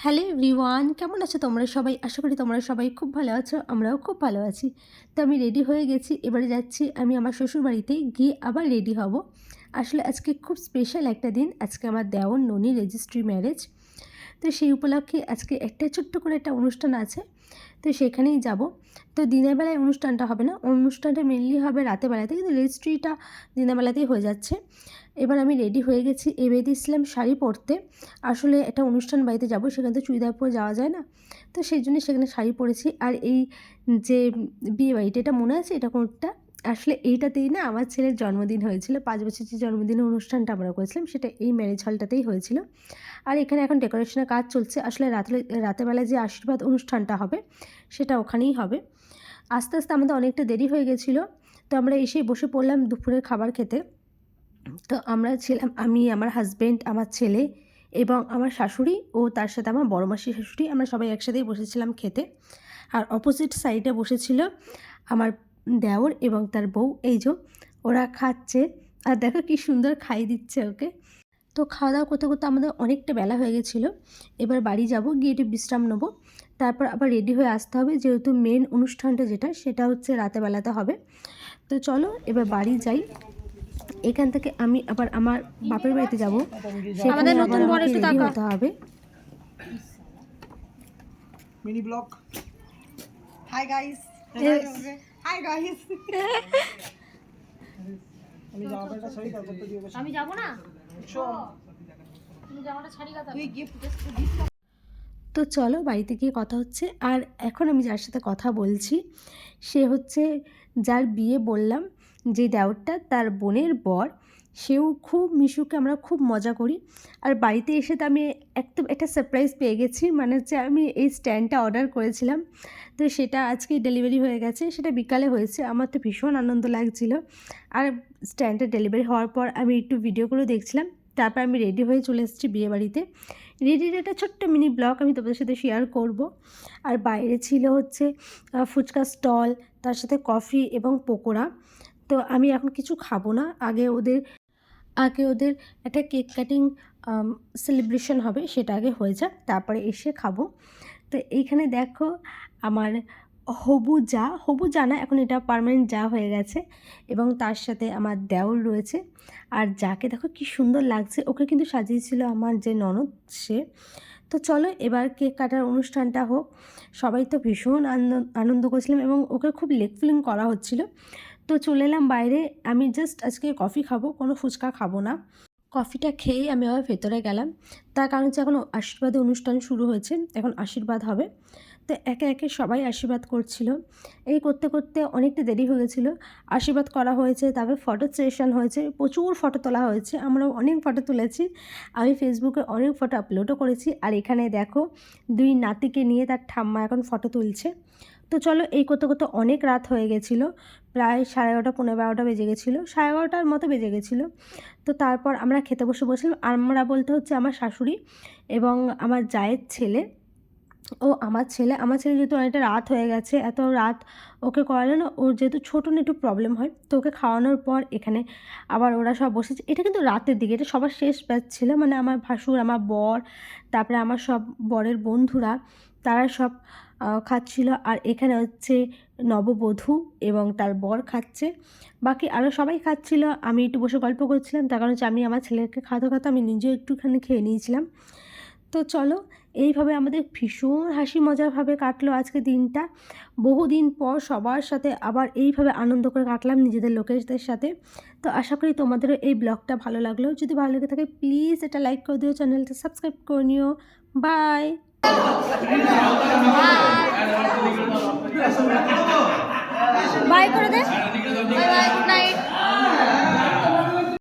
Hello everyone, কেমন আছো তোমরা সবাই? আশা করি তোমরা সবাই খুব ভালো আছো, আমরাও খুব ভালো আছি। তো আমি রেডি হয়ে গেছি, এবারে যাচ্ছি আমি আমার শ্বশুরবাড়িতে, গিয়ে আবার রেডি হব। আসলে আজকে খুব স্পেশাল একটা দিন, আজকে আমার দেওর ননির রেজিস্ট্রি ম্যারেজ। তো সেই উপলক্ষে আজকে একটা ছোট্ট করে একটা অনুষ্ঠান আছে, তো সেখানেই যাব। তো দিনের বেলায় অনুষ্ঠানটা হবে না, অনুষ্ঠানটা মেনলি হবে রাতের বেলাতে, কিন্তু রেজিস্ট্রিটা দিনের বেলাতেই হয়ে যাচ্ছে। এবার আমি রেডি হয়ে গেছি, এবার দিয়েছিলাম শাড়ি পরতে। আসলে একটা অনুষ্ঠান বাড়িতে যাব, সেখানে তো চুড়িদার পরে যাওয়া যায় না, তো সেই জন্য সেখানে শাড়ি পরেছি। আর এই যে বিয়ে বাড়িটা, এটা মনে আছে এটা কোনটা? আসলে এইটাতেই না আমার ছেলের জন্মদিন হয়েছিল, 5 বছর যে জন্মদিনের অনুষ্ঠানটা আমরা করেছিলাম সেটা এই ম্যারেজ হলটাতেই হয়েছিল। আর এখানে এখন ডেকোরেশনের কাজ চলছে। আসলে রাতেরবেলায় যে আশীর্বাদ অনুষ্ঠানটা হবে সেটা ওখানেই হবে। আস্তে আস্তে আমাদের অনেকটা দেরি হয়ে গেছিলো, তো আমরা এসেই বসে পড়লাম দুপুরের খাবার খেতে। তো আমরা ছিলাম আমি, আমার হাজব্যান্ড, আমার ছেলে এবং আমার শাশুড়ি ও তার সাথে আমার বড় মাসির শাশুড়ি, আমরা সবাই একসাথেই বসেছিলাম খেতে। আর অপোজিট সাইডে বসেছিল আমার দেওর এবং তার বউ, এই যে ওরা খাচ্ছে। আর দেখো কি সুন্দর খাইয়ে দিচ্ছে ওকে। তো খাওয়া দাওয়া করতে করতে আমাদের অনেকটা বেলা হয়ে গেছিলো। এবার বাড়ি যাব, গিয়ে একটু বিশ্রাম নেবো, তারপর আবার রেডি হয়ে আসতে হবে, যেহেতু মেন অনুষ্ঠানটা যেটা সেটা হচ্ছে রাতে বেলাতে হবে। তো চলো এবার বাড়ি যাই। এখান থেকে আমি আবার আমার বাপের বাড়িতে যাব, সেখানে আবার আমাকে রেডি হতে হবে। Mini blog. Hi guys, hi guys. আমি জামাটা ছাড়ি, তারপর তো দিয়ে আমি যাব না, তুমি জামাটা ছাড়ি কথা তুই গিফট। তো চলো বাড়িতে গিয়ে কথা হচ্ছে। আর এখন আমি যার সাথে কথা বলছি সে হচ্ছে যার বিয়ে বললাম, যে দেওরটা তার বোনের বর। সেও খুব, মিশুকে আমরা খুব মজা করি। আর বাড়িতে এসে তো আমি একদম একটা সারপ্রাইজ পেয়ে গেছি, মানে হচ্ছে আমি এই স্ট্যান্ডটা অর্ডার করেছিলাম, তো সেটা আজকে ডেলিভারি হয়ে গেছে, সেটা বিকালে হয়েছে। আমার তো ভীষণ আনন্দ লাগছিল। আর স্ট্যান্ডটা ডেলিভারি হওয়ার পর আমি একটু ভিডিওগুলো দেখছিলাম, তারপর আমি রেডি হয়ে চলে এসেছি বিয়েবাড়িতে। রেডির একটা ছোট্ট মিনি ব্লগ আমি তোমাদের সাথে শেয়ার করব। আর বাইরে ছিল হচ্ছে ফুচকা স্টল, তার সাথে কফি এবং পকোড়া। তো আমি এখন কিছু খাবো না, আগে ওদের একটা কেক কাটিং সেলিব্রেশন হবে, সেটা আগে হয়ে যাক, তারপরে এসে খাবো। তো এইখানে দেখো আমার হবু যা না, এখন এটা পার্মানেন্ট যা হয়ে গেছে, এবং তার সাথে আমার দেওর রয়েছে। আর যাকে দেখো কি সুন্দর লাগছে, ওকে কিন্তু সাজিয়েছিল আমার যে ননদ সে। তো চলো এবার কেক কাটার অনুষ্ঠানটা হোক। সবাই তো ভীষণ আনন্দ করছিলাম এবং ওকে খুব লেগ ফিলিং করা হচ্ছিল। তো চলে এলাম বাইরে, আমি জাস্ট আজকে কফি খাবো, কোনো ফুচকা খাবো না। কফিটা খেয়েই আমি আবার ভেতরে গেলাম, তার কারণ হচ্ছে এখন আশীর্বাদের অনুষ্ঠান শুরু হয়েছে, এখন আশীর্বাদ হবে। তো একে একে সবাই আশীর্বাদ করছিল। এই করতে করতে অনেকটা দেরি হয়ে গেছিলো। আশীর্বাদ করা হয়েছে, তারপরে ফটো সেশন হয়েছে, প্রচুর ফটো তোলা হয়েছে, আমরাও অনেক ফটো তুলেছি। আমি ফেসবুকে অনেক ফটো আপলোডও করেছি। আর এখানে দেখো দুই নাতিকে নিয়ে তার ঠাম্মা এখন ফটো তুলছে। তো চলো এই করতে করতে অনেক রাত হয়ে গেছিলো, প্রায় 11:30 11:15 বেজে গেছিলো, 11:30 মতো বেজে গেছিলো। তো তারপর আমরা খেতে বসেছিলাম। আমরা বলতে হচ্ছে আমার শাশুড়ি এবং আমার জায়ের ছেলে ও আমার ছেলে যেহেতু অনেকটা রাত হয়ে গেছে, এত রাত ওকে করালে না, ওর যেহেতু ছোটো না একটু প্রবলেম হয়, তো ওকে খাওয়ানোর পর এখানে আবার ওরা সব বসেছে। এটা কিন্তু রাতের দিকে, এটা সবার শেষ ব্যাচ ছিল, মানে আমার ভাসুর, আমার বর, তারপরে আমার সব বরের বন্ধুরা, তারা সব খাচ্ছিল। আর এখানে হচ্ছে নববধূ এবং তার বর খাচ্ছে, বাকি আরও সবাই খাচ্ছিল। আমি একটু বসে গল্প করছিলাম, তার কারণ হচ্ছে আমি আমার ছেলেকে খাওয়াতে খাওয়াতে আমি নিজেও একটুখানি খেয়ে নিয়েছিলাম। তো চলো এইভাবে আমাদের ভীষণ হাসি মজারভাবে কাটলো আজকে দিনটা। বহুদিন পর সবার সাথে আবার এইভাবে আনন্দ করে কাটলাম নিজেদের লোকেদের সাথে। তো আশা করি তোমাদেরও এই ব্লগটা ভালো লাগলো। যদি ভালো লেগে থাকে প্লিজ এটা লাইক করে দিও, চ্যানেলটা সাবস্ক্রাইব করে নিও। বাই।